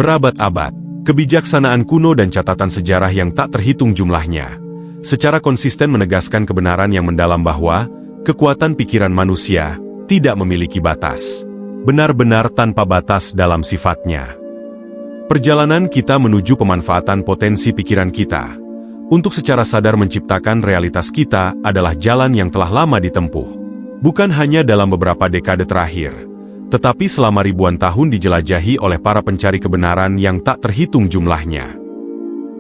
Berabad-abad, kebijaksanaan kuno dan catatan sejarah yang tak terhitung jumlahnya, secara konsisten menegaskan kebenaran yang mendalam bahwa kekuatan pikiran manusia tidak memiliki batas. Benar-benar tanpa batas dalam sifatnya. Perjalanan kita menuju pemanfaatan potensi pikiran kita untuk secara sadar menciptakan realitas kita adalah jalan yang telah lama ditempuh. Bukan hanya dalam beberapa dekade terakhir, tetapi selama ribuan tahun dijelajahi oleh para pencari kebenaran yang tak terhitung jumlahnya.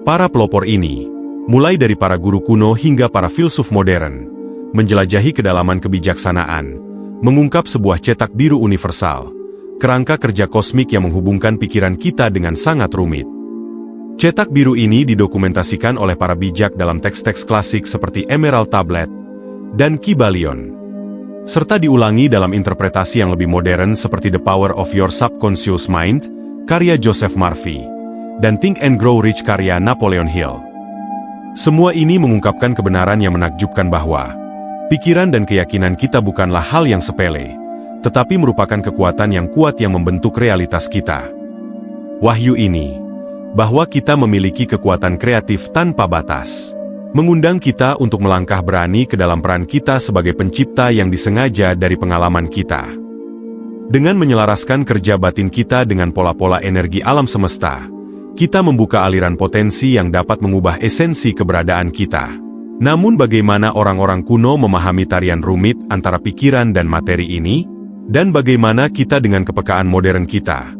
Para pelopor ini, mulai dari para guru kuno hingga para filsuf modern, menjelajahi kedalaman kebijaksanaan, mengungkap sebuah cetak biru universal, kerangka kerja kosmik yang menghubungkan pikiran kita dengan sangat rumit. Cetak biru ini didokumentasikan oleh para bijak dalam teks-teks klasik seperti Emerald Tablet dan Kybalion, serta diulangi dalam interpretasi yang lebih modern seperti The Power of Your Subconscious Mind, karya Joseph Murphy, dan Think and Grow Rich karya Napoleon Hill. Semua ini mengungkapkan kebenaran yang menakjubkan bahwa pikiran dan keyakinan kita bukanlah hal yang sepele, tetapi merupakan kekuatan yang kuat yang membentuk realitas kita. Wahyu ini, bahwa kita memiliki kekuatan kreatif tanpa batas, mengundang kita untuk melangkah berani ke dalam peran kita sebagai pencipta yang disengaja dari pengalaman kita. Dengan menyelaraskan kerja batin kita dengan pola-pola energi alam semesta, kita membuka aliran potensi yang dapat mengubah esensi keberadaan kita. Namun bagaimana orang-orang kuno memahami tarian rumit antara pikiran dan materi ini? Dan bagaimana kita dengan kepekaan modern kita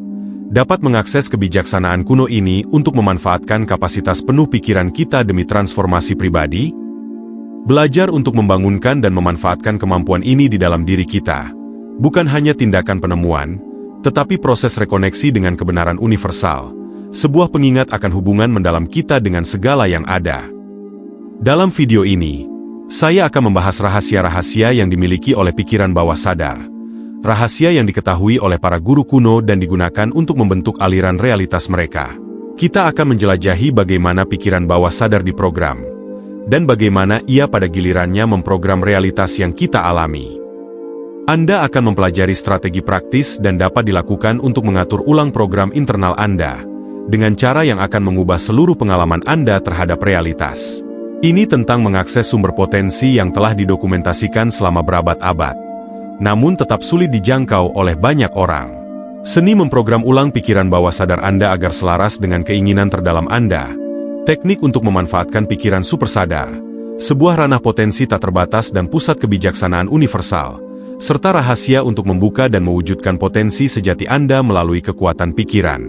dapat mengakses kebijaksanaan kuno ini untuk memanfaatkan kapasitas penuh pikiran kita demi transformasi pribadi? Belajar untuk membangunkan dan memanfaatkan kemampuan ini di dalam diri kita, bukan hanya tindakan penemuan, tetapi proses rekoneksi dengan kebenaran universal, sebuah pengingat akan hubungan mendalam kita dengan segala yang ada. Dalam video ini, saya akan membahas rahasia-rahasia yang dimiliki oleh pikiran bawah sadar. Rahasia yang diketahui oleh para guru kuno dan digunakan untuk membentuk aliran realitas mereka. Kita akan menjelajahi bagaimana pikiran bawah sadar diprogram, dan bagaimana ia pada gilirannya memprogram realitas yang kita alami. Anda akan mempelajari strategi praktis dan dapat dilakukan untuk mengatur ulang program internal Anda, dengan cara yang akan mengubah seluruh pengalaman Anda terhadap realitas. Ini tentang mengakses sumber potensi yang telah didokumentasikan selama berabad-abad, namun tetap sulit dijangkau oleh banyak orang. Seni memprogram ulang pikiran bawah sadar Anda agar selaras dengan keinginan terdalam Anda. Teknik untuk memanfaatkan pikiran supersadar, sebuah ranah potensi tak terbatas dan pusat kebijaksanaan universal, serta rahasia untuk membuka dan mewujudkan potensi sejati Anda melalui kekuatan pikiran.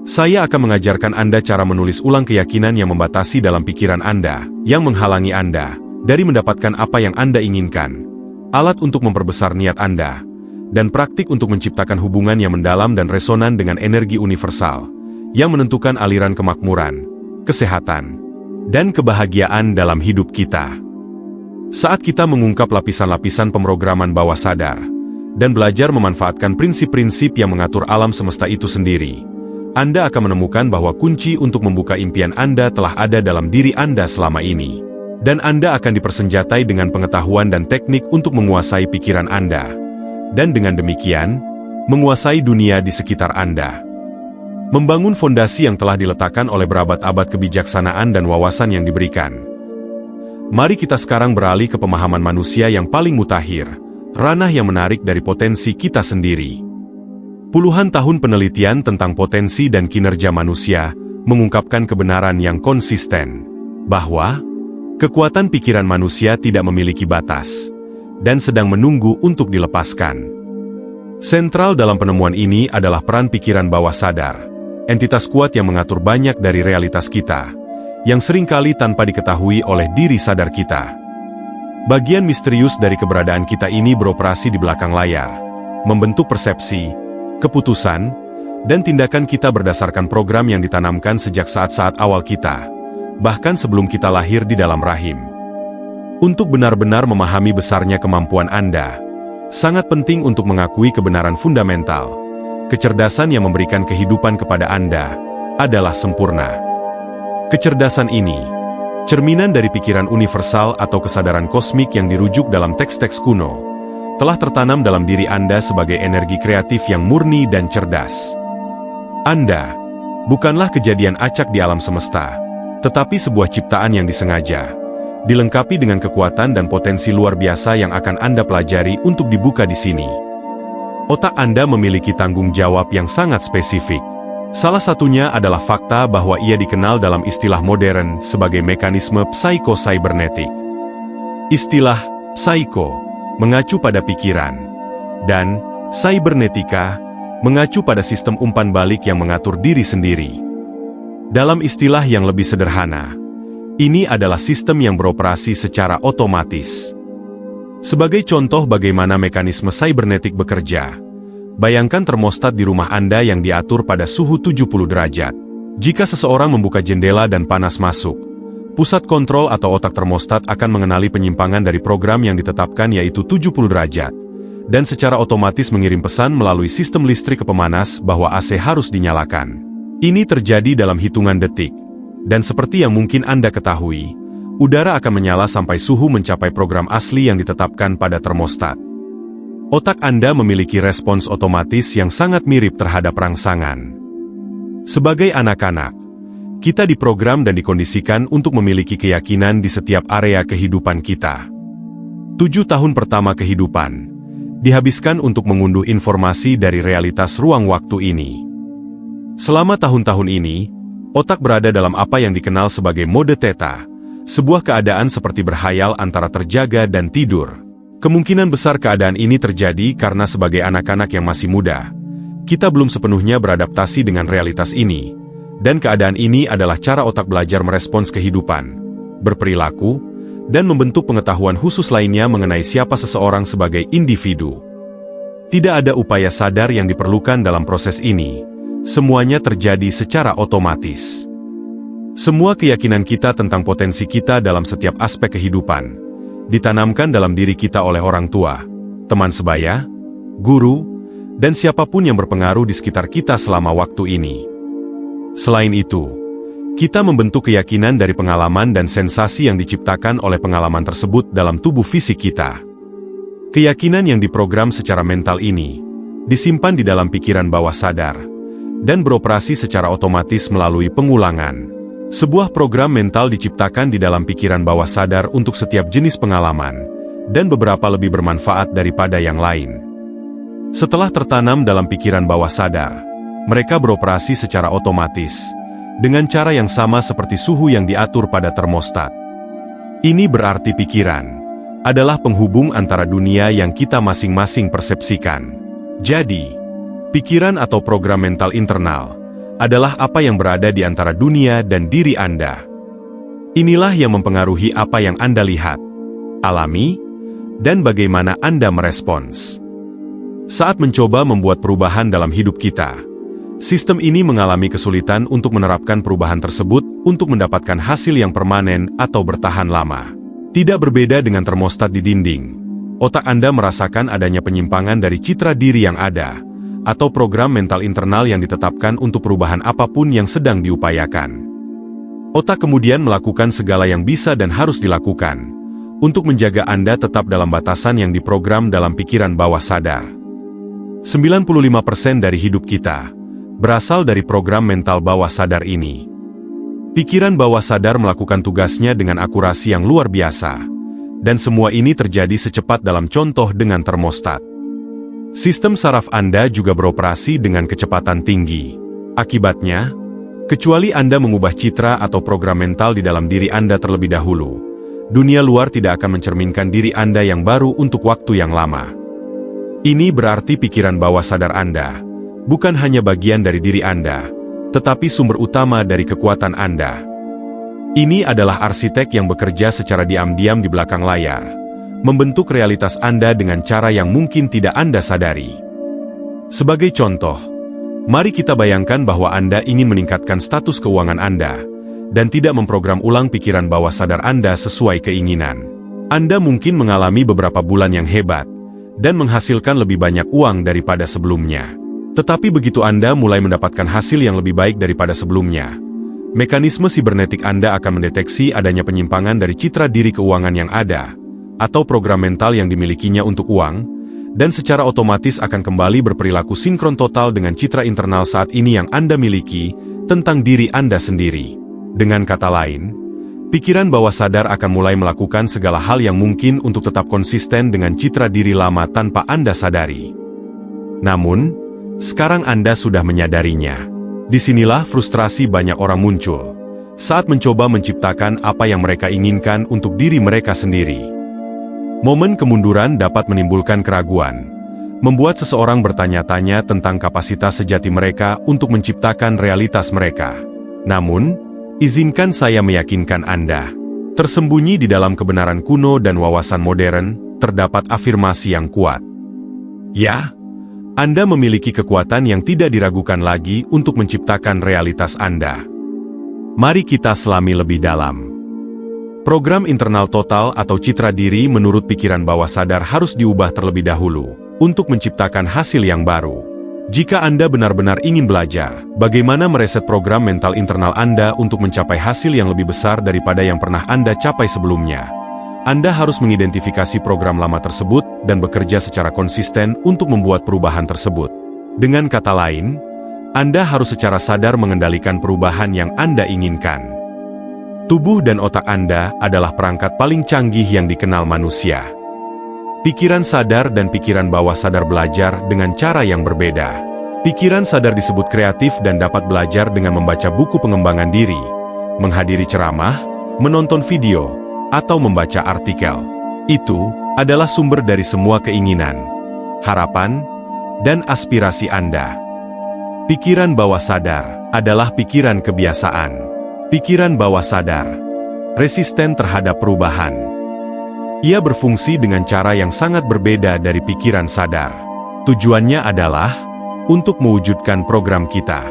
Saya akan mengajarkan Anda cara menulis ulang keyakinan yang membatasi dalam pikiran Anda, yang menghalangi Anda dari mendapatkan apa yang Anda inginkan, alat untuk memperbesar niat Anda, dan praktik untuk menciptakan hubungan yang mendalam dan resonan dengan energi universal, yang menentukan aliran kemakmuran, kesehatan, dan kebahagiaan dalam hidup kita. Saat kita mengungkap lapisan-lapisan pemrograman bawah sadar, dan belajar memanfaatkan prinsip-prinsip yang mengatur alam semesta itu sendiri, Anda akan menemukan bahwa kunci untuk membuka impian Anda telah ada dalam diri Anda selama ini. Dan Anda akan dipersenjatai dengan pengetahuan dan teknik untuk menguasai pikiran Anda. Dan dengan demikian, menguasai dunia di sekitar Anda. Membangun fondasi yang telah diletakkan oleh berabad-abad kebijaksanaan dan wawasan yang diberikan. Mari kita sekarang beralih ke pemahaman manusia yang paling mutakhir, ranah yang menarik dari potensi kita sendiri. Puluhan tahun penelitian tentang potensi dan kinerja manusia mengungkapkan kebenaran yang konsisten, bahwa kekuatan pikiran manusia tidak memiliki batas, dan sedang menunggu untuk dilepaskan. Sentral dalam penemuan ini adalah peran pikiran bawah sadar, entitas kuat yang mengatur banyak dari realitas kita, yang seringkali tanpa diketahui oleh diri sadar kita. Bagian misterius dari keberadaan kita ini beroperasi di belakang layar, membentuk persepsi, keputusan, dan tindakan kita berdasarkan program yang ditanamkan sejak saat-saat awal kita, bahkan sebelum kita lahir di dalam rahim. Untuk benar-benar memahami besarnya kemampuan Anda, sangat penting untuk mengakui kebenaran fundamental. Kecerdasan yang memberikan kehidupan kepada Anda adalah sempurna. Kecerdasan ini, cerminan dari pikiran universal atau kesadaran kosmik yang dirujuk dalam teks-teks kuno, telah tertanam dalam diri Anda sebagai energi kreatif yang murni dan cerdas. Anda bukanlah kejadian acak di alam semesta, tetapi sebuah ciptaan yang disengaja, dilengkapi dengan kekuatan dan potensi luar biasa yang akan Anda pelajari untuk dibuka di sini. Otak Anda memiliki tanggung jawab yang sangat spesifik. Salah satunya adalah fakta bahwa ia dikenal dalam istilah modern sebagai mekanisme psikocybernetik. Istilah psycho mengacu pada pikiran, dan cybernetika mengacu pada sistem umpan balik yang mengatur diri sendiri. Dalam istilah yang lebih sederhana, ini adalah sistem yang beroperasi secara otomatis. Sebagai contoh bagaimana mekanisme cybernetik bekerja, bayangkan termostat di rumah Anda yang diatur pada suhu 70 derajat. Jika seseorang membuka jendela dan panas masuk, pusat kontrol atau otak termostat akan mengenali penyimpangan dari program yang ditetapkan yaitu 70 derajat, dan secara otomatis mengirim pesan melalui sistem listrik ke pemanas bahwa AC harus dinyalakan. Ini terjadi dalam hitungan detik, dan seperti yang mungkin Anda ketahui, udara akan menyala sampai suhu mencapai program asli yang ditetapkan pada termostat. Otak Anda memiliki respons otomatis yang sangat mirip terhadap rangsangan. Sebagai anak-anak, kita diprogram dan dikondisikan untuk memiliki keyakinan di setiap area kehidupan kita. 7 tahun pertama kehidupan dihabiskan untuk mengunduh informasi dari realitas ruang waktu ini. Selama tahun-tahun ini, otak berada dalam apa yang dikenal sebagai mode theta, sebuah keadaan seperti berhayal antara terjaga dan tidur. Kemungkinan besar keadaan ini terjadi karena sebagai anak-anak yang masih muda, kita belum sepenuhnya beradaptasi dengan realitas ini, dan keadaan ini adalah cara otak belajar merespons kehidupan, berperilaku, dan membentuk pengetahuan khusus lainnya mengenai siapa seseorang sebagai individu. Tidak ada upaya sadar yang diperlukan dalam proses ini, semuanya terjadi secara otomatis. Semua keyakinan kita tentang potensi kita dalam setiap aspek kehidupan ditanamkan dalam diri kita oleh orang tua, teman sebaya, guru, dan siapapun yang berpengaruh di sekitar kita selama waktu ini. Selain itu, kita membentuk keyakinan dari pengalaman dan sensasi yang diciptakan oleh pengalaman tersebut dalam tubuh fisik kita. Keyakinan yang diprogram secara mental ini disimpan di dalam pikiran bawah sadar dan beroperasi secara otomatis melalui pengulangan. Sebuah program mental diciptakan di dalam pikiran bawah sadar untuk setiap jenis pengalaman, dan beberapa lebih bermanfaat daripada yang lain. Setelah tertanam dalam pikiran bawah sadar, mereka beroperasi secara otomatis, dengan cara yang sama seperti suhu yang diatur pada termostat. Ini berarti pikiran adalah penghubung antara dunia yang kita masing-masing persepsikan. Jadi, pikiran atau program mental internal adalah apa yang berada di antara dunia dan diri Anda. Inilah yang mempengaruhi apa yang Anda lihat, alami, dan bagaimana Anda merespons. Saat mencoba membuat perubahan dalam hidup kita, sistem ini mengalami kesulitan untuk menerapkan perubahan tersebut untuk mendapatkan hasil yang permanen atau bertahan lama. Tidak berbeda dengan termostat di dinding, otak Anda merasakan adanya penyimpangan dari citra diri yang ada, atau program mental internal yang ditetapkan untuk perubahan apapun yang sedang diupayakan. Otak kemudian melakukan segala yang bisa dan harus dilakukan untuk menjaga Anda tetap dalam batasan yang diprogram dalam pikiran bawah sadar. 95% dari hidup kita berasal dari program mental bawah sadar ini. Pikiran bawah sadar melakukan tugasnya dengan akurasi yang luar biasa, dan semua ini terjadi secepat dalam contoh dengan termostat. Sistem saraf Anda juga beroperasi dengan kecepatan tinggi. Akibatnya, kecuali Anda mengubah citra atau program mental di dalam diri Anda terlebih dahulu, dunia luar tidak akan mencerminkan diri Anda yang baru untuk waktu yang lama. Ini berarti pikiran bawah sadar Anda bukan hanya bagian dari diri Anda, tetapi sumber utama dari kekuatan Anda. Ini adalah arsitek yang bekerja secara diam-diam di belakang layar, membentuk realitas Anda dengan cara yang mungkin tidak Anda sadari. Sebagai contoh, mari kita bayangkan bahwa Anda ingin meningkatkan status keuangan Anda, dan tidak memprogram ulang pikiran bawah sadar Anda sesuai keinginan. Anda mungkin mengalami beberapa bulan yang hebat, dan menghasilkan lebih banyak uang daripada sebelumnya. Tetapi begitu Anda mulai mendapatkan hasil yang lebih baik daripada sebelumnya, mekanisme sibernetik Anda akan mendeteksi adanya penyimpangan dari citra diri keuangan yang ada, atau program mental yang dimilikinya untuk uang, dan secara otomatis akan kembali berperilaku sinkron total dengan citra internal saat ini yang Anda miliki tentang diri Anda sendiri. Dengan kata lain, pikiran bawah sadar akan mulai melakukan segala hal yang mungkin untuk tetap konsisten dengan citra diri lama tanpa Anda sadari. Namun, sekarang Anda sudah menyadarinya. Disinilah frustrasi banyak orang muncul saat mencoba menciptakan apa yang mereka inginkan untuk diri mereka sendiri. Momen kemunduran dapat menimbulkan keraguan, membuat seseorang bertanya-tanya tentang kapasitas sejati mereka untuk menciptakan realitas mereka. Namun, izinkan saya meyakinkan Anda, tersembunyi di dalam kebenaran kuno dan wawasan modern, terdapat afirmasi yang kuat. Ya, Anda memiliki kekuatan yang tidak diragukan lagi untuk menciptakan realitas Anda. Mari kita selami lebih dalam. Program internal total atau citra diri menurut pikiran bawah sadar harus diubah terlebih dahulu untuk menciptakan hasil yang baru. Jika Anda benar-benar ingin belajar bagaimana mereset program mental internal Anda untuk mencapai hasil yang lebih besar daripada yang pernah Anda capai sebelumnya, Anda harus mengidentifikasi program lama tersebut dan bekerja secara konsisten untuk membuat perubahan tersebut. Dengan kata lain, Anda harus secara sadar mengendalikan perubahan yang Anda inginkan. Tubuh dan otak Anda adalah perangkat paling canggih yang dikenal manusia. Pikiran sadar dan pikiran bawah sadar belajar dengan cara yang berbeda. Pikiran sadar disebut kreatif dan dapat belajar dengan membaca buku pengembangan diri, menghadiri ceramah, menonton video, atau membaca artikel. Itu adalah sumber dari semua keinginan, harapan, dan aspirasi Anda. Pikiran bawah sadar adalah pikiran kebiasaan. Pikiran bawah sadar resisten terhadap perubahan. Ia berfungsi dengan cara yang sangat berbeda dari pikiran sadar. Tujuannya adalah untuk mewujudkan program kita.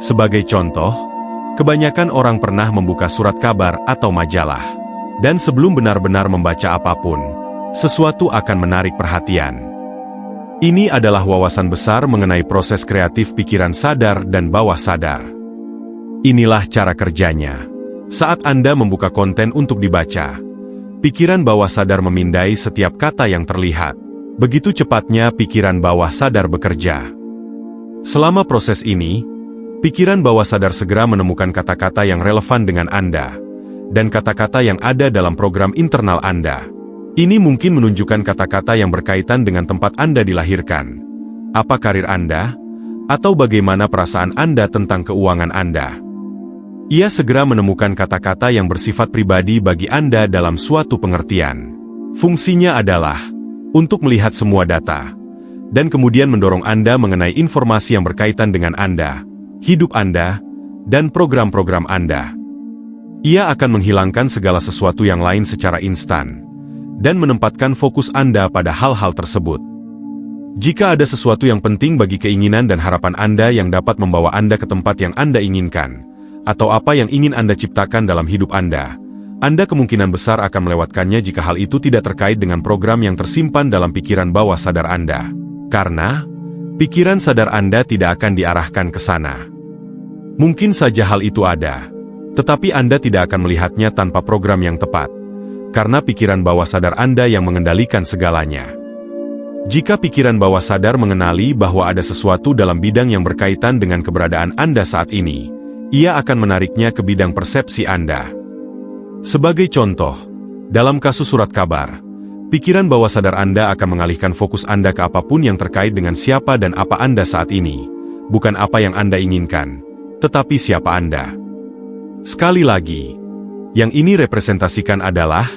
Sebagai contoh, kebanyakan orang pernah membuka surat kabar atau majalah. Dan sebelum benar-benar membaca apapun, sesuatu akan menarik perhatian. Ini adalah wawasan besar mengenai proses kreatif pikiran sadar dan bawah sadar. Inilah cara kerjanya. Saat Anda membuka konten untuk dibaca, pikiran bawah sadar memindai setiap kata yang terlihat. Begitu cepatnya pikiran bawah sadar bekerja. Selama proses ini, pikiran bawah sadar segera menemukan kata-kata yang relevan dengan Anda, dan kata-kata yang ada dalam program internal Anda. Ini mungkin menunjukkan kata-kata yang berkaitan dengan tempat Anda dilahirkan, apa karir Anda, atau bagaimana perasaan Anda tentang keuangan Anda. Ia segera menemukan kata-kata yang bersifat pribadi bagi Anda dalam suatu pengertian. Fungsinya adalah untuk melihat semua data, dan kemudian mendorong Anda mengenai informasi yang berkaitan dengan Anda, hidup Anda, dan program-program Anda. Ia akan menghilangkan segala sesuatu yang lain secara instan, dan menempatkan fokus Anda pada hal-hal tersebut. Jika ada sesuatu yang penting bagi keinginan dan harapan Anda yang dapat membawa Anda ke tempat yang Anda inginkan, atau apa yang ingin Anda ciptakan dalam hidup Anda kemungkinan besar akan melewatkannya jika hal itu tidak terkait dengan program yang tersimpan dalam pikiran bawah sadar Anda. Karena, pikiran sadar Anda tidak akan diarahkan ke sana. Mungkin saja hal itu ada, tetapi Anda tidak akan melihatnya tanpa program yang tepat, karena pikiran bawah sadar Anda yang mengendalikan segalanya. Jika pikiran bawah sadar mengenali bahwa ada sesuatu dalam bidang yang berkaitan dengan keberadaan Anda saat ini, ia akan menariknya ke bidang persepsi Anda. Sebagai contoh, dalam kasus surat kabar, pikiran bawah sadar Anda akan mengalihkan fokus Anda ke apapun yang terkait dengan siapa dan apa Anda saat ini, bukan apa yang Anda inginkan, tetapi siapa Anda. Sekali lagi, yang ini representasikan adalah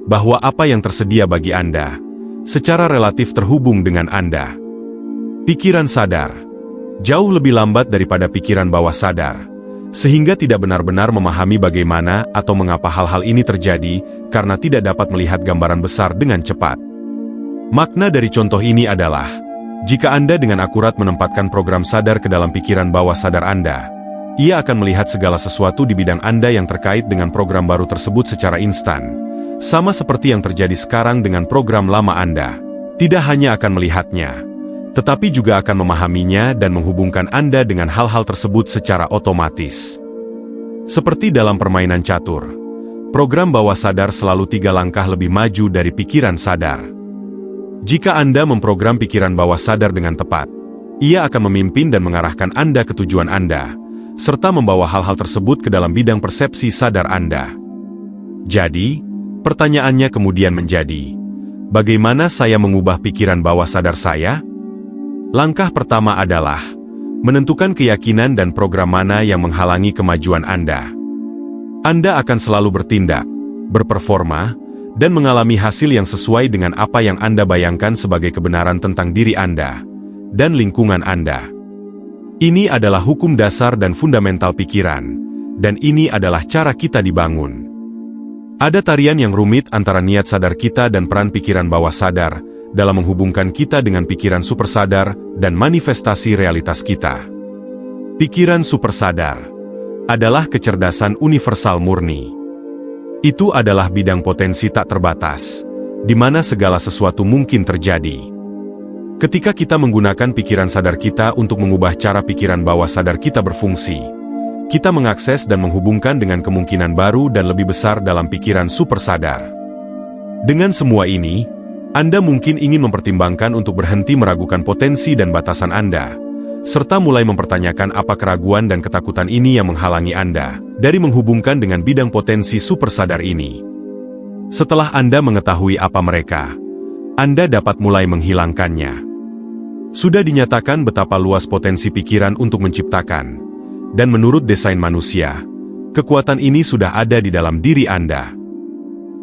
bahwa apa yang tersedia bagi Anda, secara relatif terhubung dengan Anda. Pikiran sadar jauh lebih lambat daripada pikiran bawah sadar, sehingga tidak benar-benar memahami bagaimana atau mengapa hal-hal ini terjadi karena tidak dapat melihat gambaran besar dengan cepat. Makna dari contoh ini adalah, jika Anda dengan akurat menempatkan program sadar ke dalam pikiran bawah sadar Anda, ia akan melihat segala sesuatu di bidang Anda yang terkait dengan program baru tersebut secara instan, sama seperti yang terjadi sekarang dengan program lama Anda. Tidak hanya akan melihatnya, tetapi juga akan memahaminya dan menghubungkan Anda dengan hal-hal tersebut secara otomatis. Seperti dalam permainan catur, program bawah sadar selalu 3 langkah lebih maju dari pikiran sadar. Jika Anda memprogram pikiran bawah sadar dengan tepat, ia akan memimpin dan mengarahkan Anda ke tujuan Anda, serta membawa hal-hal tersebut ke dalam bidang persepsi sadar Anda. Jadi, pertanyaannya kemudian menjadi, bagaimana saya mengubah pikiran bawah sadar saya? Langkah pertama adalah menentukan keyakinan dan program mana yang menghalangi kemajuan Anda. Anda akan selalu bertindak, berperforma, dan mengalami hasil yang sesuai dengan apa yang Anda bayangkan sebagai kebenaran tentang diri Anda dan lingkungan Anda. Ini adalah hukum dasar dan fundamental pikiran, dan ini adalah cara kita dibangun. Ada tarian yang rumit antara niat sadar kita dan peran pikiran bawah sadar dalam menghubungkan kita dengan pikiran supersadar dan manifestasi realitas kita. Pikiran supersadar adalah kecerdasan universal murni. Itu adalah bidang potensi tak terbatas, di mana segala sesuatu mungkin terjadi. Ketika kita menggunakan pikiran sadar kita untuk mengubah cara pikiran bawah sadar kita berfungsi, kita mengakses dan menghubungkan dengan kemungkinan baru dan lebih besar dalam pikiran supersadar. Dengan semua ini, Anda mungkin ingin mempertimbangkan untuk berhenti meragukan potensi dan batasan Anda, serta mulai mempertanyakan apa keraguan dan ketakutan ini yang menghalangi Anda dari menghubungkan dengan bidang potensi supersadar ini. Setelah Anda mengetahui apa mereka, Anda dapat mulai menghilangkannya. Sudah dinyatakan betapa luas potensi pikiran untuk menciptakan, dan menurut desain manusia, kekuatan ini sudah ada di dalam diri Anda.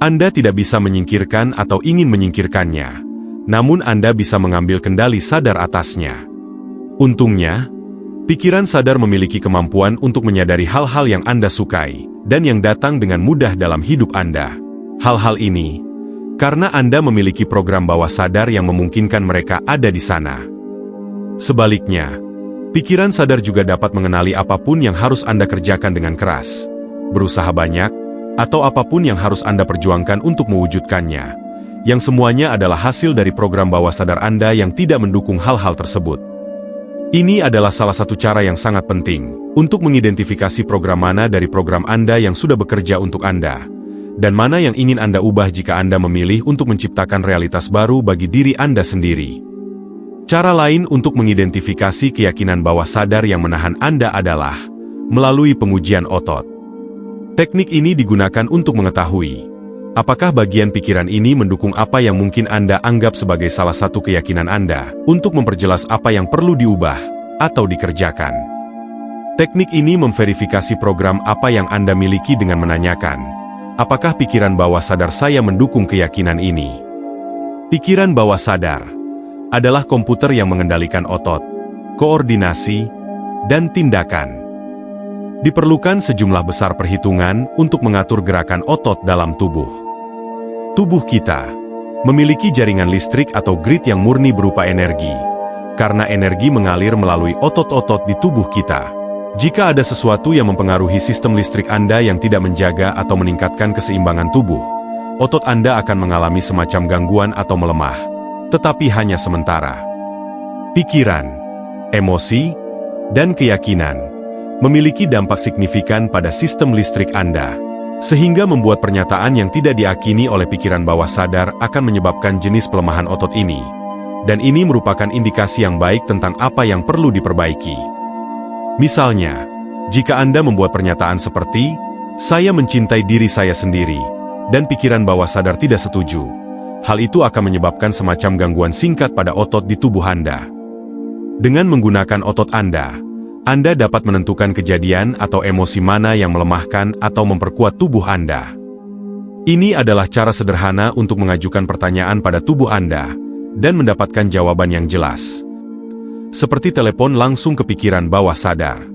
Anda tidak bisa menyingkirkan atau ingin menyingkirkannya, namun Anda bisa mengambil kendali sadar atasnya. Untungnya, pikiran sadar memiliki kemampuan untuk menyadari hal-hal yang Anda sukai dan yang datang dengan mudah dalam hidup Anda. Hal-hal ini, karena Anda memiliki program bawah sadar yang memungkinkan mereka ada di sana. Sebaliknya, pikiran sadar juga dapat mengenali apapun yang harus Anda kerjakan dengan keras, berusaha banyak, atau apapun yang harus Anda perjuangkan untuk mewujudkannya, yang semuanya adalah hasil dari program bawah sadar Anda yang tidak mendukung hal-hal tersebut. Ini adalah salah satu cara yang sangat penting untuk mengidentifikasi program mana dari program Anda yang sudah bekerja untuk Anda, dan mana yang ingin Anda ubah jika Anda memilih untuk menciptakan realitas baru bagi diri Anda sendiri. Cara lain untuk mengidentifikasi keyakinan bawah sadar yang menahan Anda adalah melalui pengujian otot. Teknik ini digunakan untuk mengetahui apakah bagian pikiran ini mendukung apa yang mungkin Anda anggap sebagai salah satu keyakinan Anda untuk memperjelas apa yang perlu diubah atau dikerjakan. Teknik ini memverifikasi program apa yang Anda miliki dengan menanyakan, apakah pikiran bawah sadar saya mendukung keyakinan ini? Pikiran bawah sadar adalah komputer yang mengendalikan otot, koordinasi, dan tindakan. Diperlukan sejumlah besar perhitungan untuk mengatur gerakan otot dalam tubuh. Tubuh kita memiliki jaringan listrik atau grid yang murni berupa energi, karena energi mengalir melalui otot-otot di tubuh kita. Jika ada sesuatu yang mempengaruhi sistem listrik Anda yang tidak menjaga atau meningkatkan keseimbangan tubuh, otot Anda akan mengalami semacam gangguan atau melemah, tetapi hanya sementara. Pikiran, emosi, dan keyakinan memiliki dampak signifikan pada sistem listrik Anda, sehingga membuat pernyataan yang tidak diyakini oleh pikiran bawah sadar akan menyebabkan jenis pelemahan otot ini, dan ini merupakan indikasi yang baik tentang apa yang perlu diperbaiki. Misalnya, jika Anda membuat pernyataan seperti, "Saya mencintai diri saya sendiri," dan pikiran bawah sadar tidak setuju, hal itu akan menyebabkan semacam gangguan singkat pada otot di tubuh Anda. Dengan menggunakan otot Anda dapat menentukan kejadian atau emosi mana yang melemahkan atau memperkuat tubuh Anda. Ini adalah cara sederhana untuk mengajukan pertanyaan pada tubuh Anda dan mendapatkan jawaban yang jelas. Seperti telepon langsung ke pikiran bawah sadar.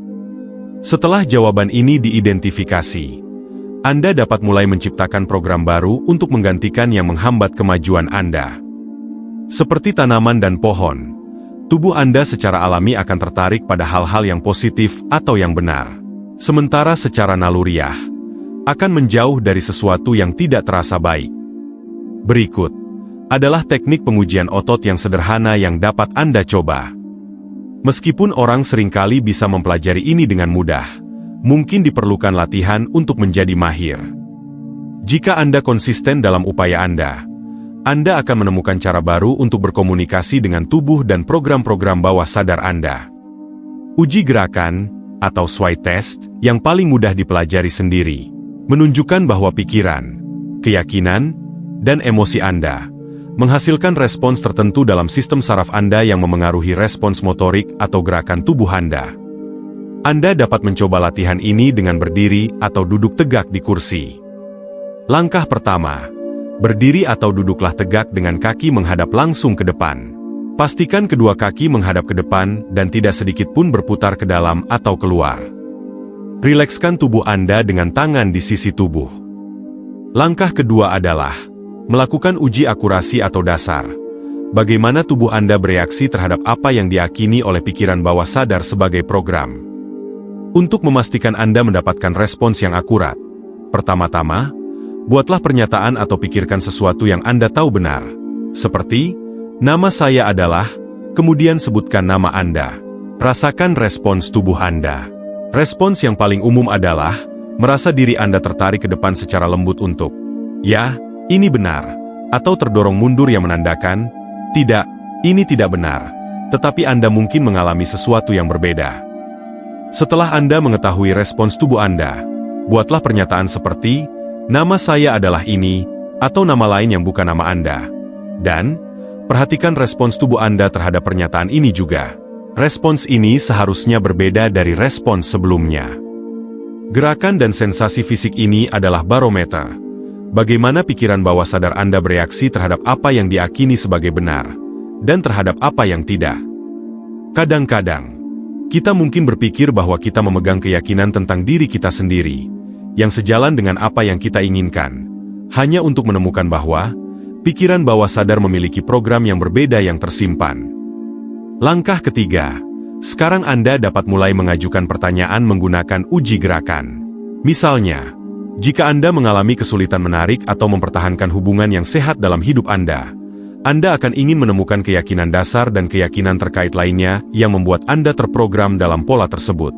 Setelah jawaban ini diidentifikasi, Anda dapat mulai menciptakan program baru untuk menggantikan yang menghambat kemajuan Anda. Seperti tanaman dan pohon, tubuh Anda secara alami akan tertarik pada hal-hal yang positif atau yang benar. Sementara secara naluriah, akan menjauh dari sesuatu yang tidak terasa baik. Berikut adalah teknik pengujian otot yang sederhana yang dapat Anda coba. Meskipun orang seringkali bisa mempelajari ini dengan mudah, mungkin diperlukan latihan untuk menjadi mahir. Jika Anda konsisten dalam upaya Anda Anda akan menemukan cara baru untuk berkomunikasi dengan tubuh dan program-program bawah sadar Anda. Uji gerakan, atau SWOT test, yang paling mudah dipelajari sendiri, menunjukkan bahwa pikiran, keyakinan, dan emosi Anda menghasilkan respons tertentu dalam sistem saraf Anda yang memengaruhi respons motorik atau gerakan tubuh Anda. Anda dapat mencoba latihan ini dengan berdiri atau duduk tegak di kursi. Langkah pertama, berdiri atau duduklah tegak dengan kaki menghadap langsung ke depan. Pastikan kedua kaki menghadap ke depan dan tidak sedikit pun berputar ke dalam atau keluar. Rilekskan tubuh Anda dengan tangan di sisi tubuh. Langkah kedua adalah melakukan uji akurasi atau dasar. Bagaimana tubuh Anda bereaksi terhadap apa yang diyakini oleh pikiran bawah sadar sebagai program. Untuk memastikan Anda mendapatkan respons yang akurat, pertama-tama, buatlah pernyataan atau pikirkan sesuatu yang Anda tahu benar. Seperti, nama saya adalah, kemudian sebutkan nama Anda. Rasakan respons tubuh Anda. Respons yang paling umum adalah, merasa diri Anda tertarik ke depan secara lembut untuk, ya, ini benar, atau terdorong mundur yang menandakan, tidak, ini tidak benar, tetapi Anda mungkin mengalami sesuatu yang berbeda. Setelah Anda mengetahui respons tubuh Anda, buatlah pernyataan seperti, nama saya adalah ini, atau nama lain yang bukan nama Anda. Dan, perhatikan respons tubuh Anda terhadap pernyataan ini juga. Respons ini seharusnya berbeda dari respons sebelumnya. Gerakan dan sensasi fisik ini adalah barometer. Bagaimana pikiran bawah sadar Anda bereaksi terhadap apa yang diyakini sebagai benar, dan terhadap apa yang tidak. Kadang-kadang, kita mungkin berpikir bahwa kita memegang keyakinan tentang diri kita sendiri, yang sejalan dengan apa yang kita inginkan, hanya untuk menemukan bahwa, pikiran bawah sadar memiliki program yang berbeda yang tersimpan. Langkah ketiga, sekarang Anda dapat mulai mengajukan pertanyaan menggunakan uji gerakan. Misalnya, jika Anda mengalami kesulitan menarik atau mempertahankan hubungan yang sehat dalam hidup Anda akan ingin menemukan keyakinan dasar dan keyakinan terkait lainnya yang membuat Anda terprogram dalam pola tersebut.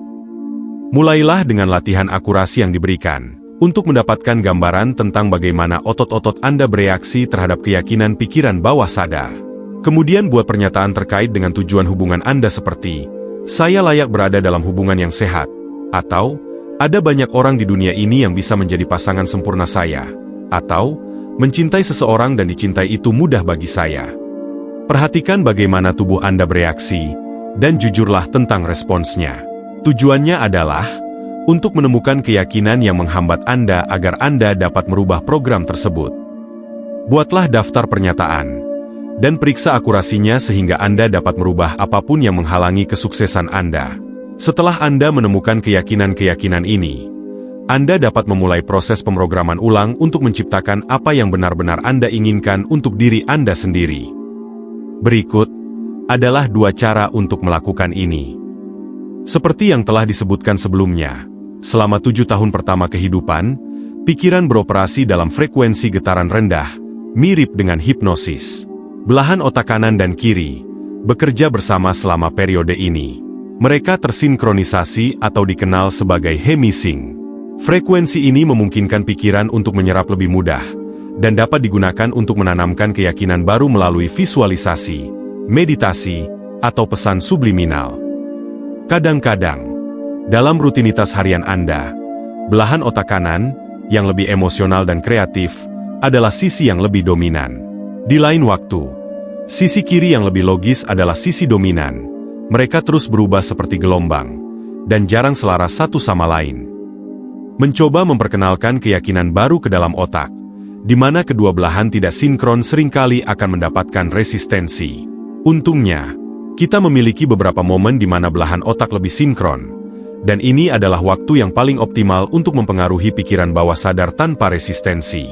Mulailah dengan latihan akurasi yang diberikan, untuk mendapatkan gambaran tentang bagaimana otot-otot Anda bereaksi terhadap keyakinan pikiran bawah sadar. Kemudian buat pernyataan terkait dengan tujuan hubungan Anda seperti, saya layak berada dalam hubungan yang sehat, atau, ada banyak orang di dunia ini yang bisa menjadi pasangan sempurna saya, atau, mencintai seseorang dan dicintai itu mudah bagi saya. Perhatikan bagaimana tubuh Anda bereaksi, dan jujurlah tentang responsnya. Tujuannya adalah, untuk menemukan keyakinan yang menghambat Anda agar Anda dapat merubah program tersebut. Buatlah daftar pernyataan, dan periksa akurasinya sehingga Anda dapat merubah apapun yang menghalangi kesuksesan Anda. Setelah Anda menemukan keyakinan-keyakinan ini, Anda dapat memulai proses pemrograman ulang untuk menciptakan apa yang benar-benar Anda inginkan untuk diri Anda sendiri. Berikut adalah 2 cara untuk melakukan ini. Seperti yang telah disebutkan sebelumnya, selama 7 tahun pertama kehidupan, pikiran beroperasi dalam frekuensi getaran rendah, mirip dengan hipnosis. Belahan otak kanan dan kiri bekerja bersama selama periode ini. Mereka tersinkronisasi atau dikenal sebagai hemisync. Frekuensi ini memungkinkan pikiran untuk menyerap lebih mudah, dan dapat digunakan untuk menanamkan keyakinan baru melalui visualisasi, meditasi, atau pesan subliminal. Kadang-kadang, dalam rutinitas harian Anda, belahan otak kanan, yang lebih emosional dan kreatif, adalah sisi yang lebih dominan. Di lain waktu, sisi kiri yang lebih logis adalah sisi dominan. Mereka terus berubah seperti gelombang, dan jarang selaras satu sama lain. Mencoba memperkenalkan keyakinan baru ke dalam otak, di mana kedua belahan tidak sinkron seringkali akan mendapatkan resistensi. Untungnya, kita memiliki beberapa momen di mana belahan otak lebih sinkron, dan ini adalah waktu yang paling optimal untuk mempengaruhi pikiran bawah sadar tanpa resistensi.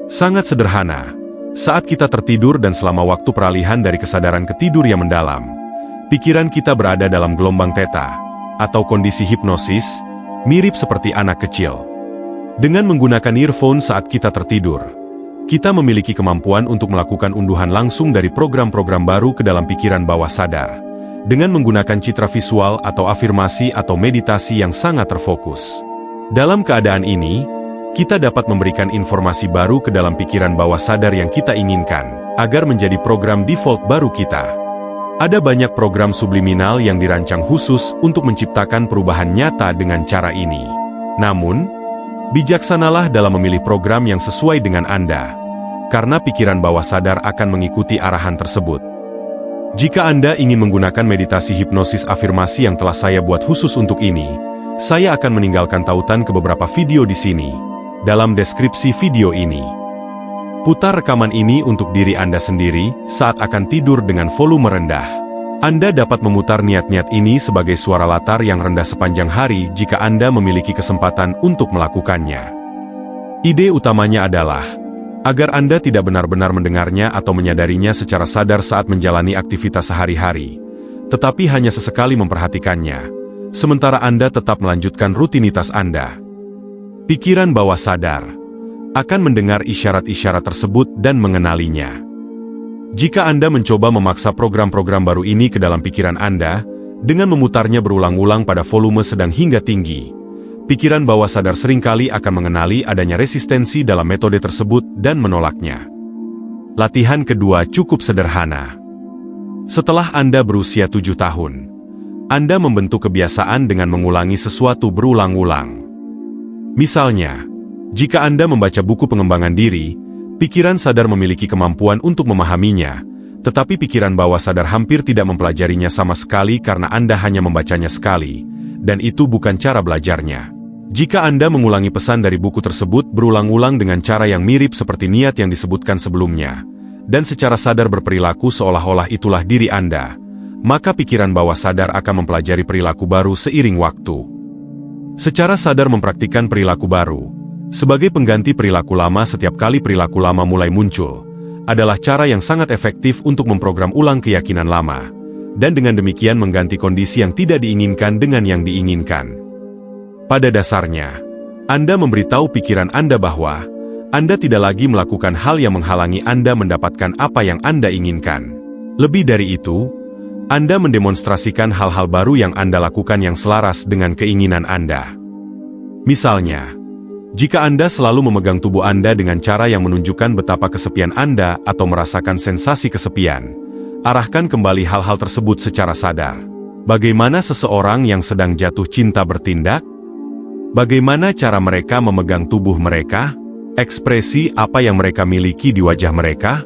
Sangat sederhana, saat kita tertidur dan selama waktu peralihan dari kesadaran ke tidur yang mendalam, pikiran kita berada dalam gelombang theta, atau kondisi hipnosis, mirip seperti anak kecil. Dengan menggunakan earphone saat kita tertidur, kita memiliki kemampuan untuk melakukan unduhan langsung dari program-program baru ke dalam pikiran bawah sadar, dengan menggunakan citra visual atau afirmasi atau meditasi yang sangat terfokus. Dalam keadaan ini, kita dapat memberikan informasi baru ke dalam pikiran bawah sadar yang kita inginkan, agar menjadi program default baru kita. Ada banyak program subliminal yang dirancang khusus untuk menciptakan perubahan nyata dengan cara ini. Namun, bijaksanalah dalam memilih program yang sesuai dengan Anda, karena pikiran bawah sadar akan mengikuti arahan tersebut. Jika Anda ingin menggunakan meditasi hipnosis afirmasi yang telah saya buat khusus untuk ini, saya akan meninggalkan tautan ke beberapa video di sini, dalam deskripsi video ini. Putar rekaman ini untuk diri Anda sendiri saat akan tidur dengan volume rendah. Anda dapat memutar niat-niat ini sebagai suara latar yang rendah sepanjang hari jika Anda memiliki kesempatan untuk melakukannya. Ide utamanya adalah agar Anda tidak benar-benar mendengarnya atau menyadarinya secara sadar saat menjalani aktivitas sehari-hari, tetapi hanya sesekali memperhatikannya, sementara Anda tetap melanjutkan rutinitas Anda. Pikiran bawah sadar akan mendengar isyarat-isyarat tersebut dan mengenalinya. Jika Anda mencoba memaksa program-program baru ini ke dalam pikiran Anda, dengan memutarnya berulang-ulang pada volume sedang hingga tinggi, pikiran bawah sadar seringkali akan mengenali adanya resistensi dalam metode tersebut dan menolaknya. Latihan kedua cukup sederhana. Setelah Anda berusia 7 tahun, Anda membentuk kebiasaan dengan mengulangi sesuatu berulang-ulang. Misalnya, jika Anda membaca buku pengembangan diri, pikiran sadar memiliki kemampuan untuk memahaminya, tetapi pikiran bawah sadar hampir tidak mempelajarinya sama sekali karena Anda hanya membacanya sekali, dan itu bukan cara belajarnya. Jika Anda mengulangi pesan dari buku tersebut berulang-ulang dengan cara yang mirip seperti niat yang disebutkan sebelumnya, dan secara sadar berperilaku seolah-olah itulah diri Anda, maka pikiran bawah sadar akan mempelajari perilaku baru seiring waktu. Secara sadar mempraktikkan perilaku baru, sebagai pengganti perilaku lama setiap kali perilaku lama mulai muncul, adalah cara yang sangat efektif untuk memprogram ulang keyakinan lama, dan dengan demikian mengganti kondisi yang tidak diinginkan dengan yang diinginkan. Pada dasarnya, Anda memberitahu pikiran Anda bahwa Anda tidak lagi melakukan hal yang menghalangi Anda mendapatkan apa yang Anda inginkan. Lebih dari itu, Anda mendemonstrasikan hal-hal baru yang Anda lakukan yang selaras dengan keinginan Anda. Misalnya, jika Anda selalu memegang tubuh Anda dengan cara yang menunjukkan betapa kesepian Anda atau merasakan sensasi kesepian, arahkan kembali hal-hal tersebut secara sadar. Bagaimana seseorang yang sedang jatuh cinta bertindak? Bagaimana cara mereka memegang tubuh mereka? Ekspresi apa yang mereka miliki di wajah mereka?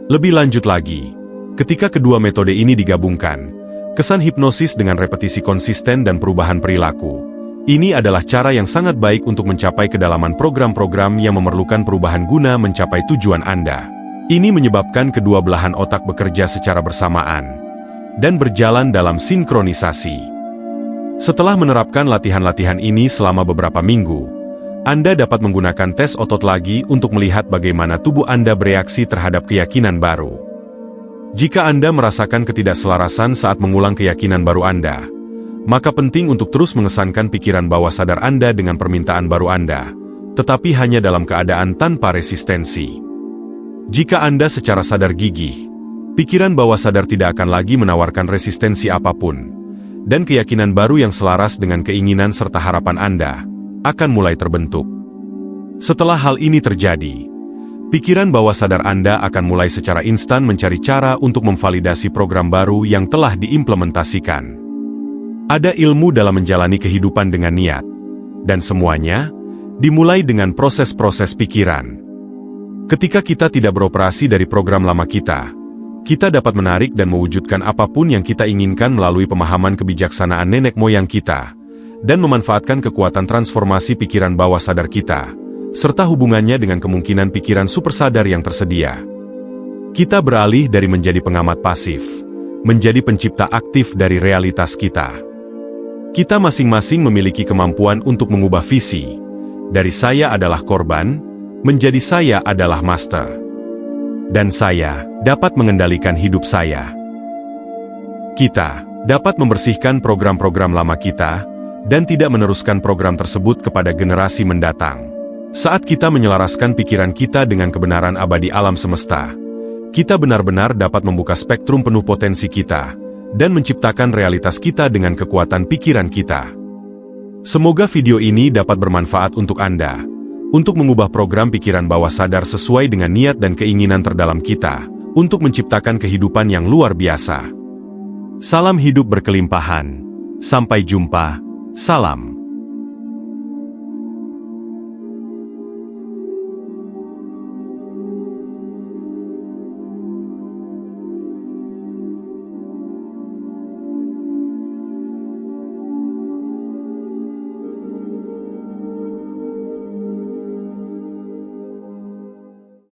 Lebih lanjut lagi, ketika kedua metode ini digabungkan, kesan hipnosis dengan repetisi konsisten dan perubahan perilaku, ini adalah cara yang sangat baik untuk mencapai kedalaman program-program yang memerlukan perubahan guna mencapai tujuan Anda. Ini menyebabkan kedua belahan otak bekerja secara bersamaan dan berjalan dalam sinkronisasi. Setelah menerapkan latihan-latihan ini selama beberapa minggu, Anda dapat menggunakan tes otot lagi untuk melihat bagaimana tubuh Anda bereaksi terhadap keyakinan baru. Jika Anda merasakan ketidakselarasan saat mengulang keyakinan baru Anda, maka penting untuk terus mengesankan pikiran bawah sadar Anda dengan permintaan baru Anda, tetapi hanya dalam keadaan tanpa resistensi. Jika Anda secara sadar gigih, pikiran bawah sadar tidak akan lagi menawarkan resistensi apapun, dan keyakinan baru yang selaras dengan keinginan serta harapan Anda akan mulai terbentuk. Setelah hal ini terjadi, pikiran bawah sadar Anda akan mulai secara instan mencari cara untuk memvalidasi program baru yang telah diimplementasikan. Ada ilmu dalam menjalani kehidupan dengan niat, dan semuanya dimulai dengan proses-proses pikiran. Ketika kita tidak beroperasi dari program lama kita dapat menarik dan mewujudkan apapun yang kita inginkan melalui pemahaman kebijaksanaan nenek moyang kita, dan memanfaatkan kekuatan transformasi pikiran bawah sadar kita, serta hubungannya dengan kemungkinan pikiran supersadar yang tersedia. Kita beralih dari menjadi pengamat pasif, menjadi pencipta aktif dari realitas kita. Kita masing-masing memiliki kemampuan untuk mengubah visi, dari saya adalah korban, menjadi saya adalah master. Dan saya dapat mengendalikan hidup saya. Kita dapat membersihkan program-program lama kita dan tidak meneruskan program tersebut kepada generasi mendatang. Saat kita menyelaraskan pikiran kita dengan kebenaran abadi alam semesta, kita benar-benar dapat membuka spektrum penuh potensi kita dan menciptakan realitas kita dengan kekuatan pikiran kita. Semoga video ini dapat bermanfaat untuk Anda, untuk mengubah program pikiran bawah sadar sesuai dengan niat dan keinginan terdalam kita, untuk menciptakan kehidupan yang luar biasa. Salam hidup berkelimpahan. Sampai jumpa. Salam.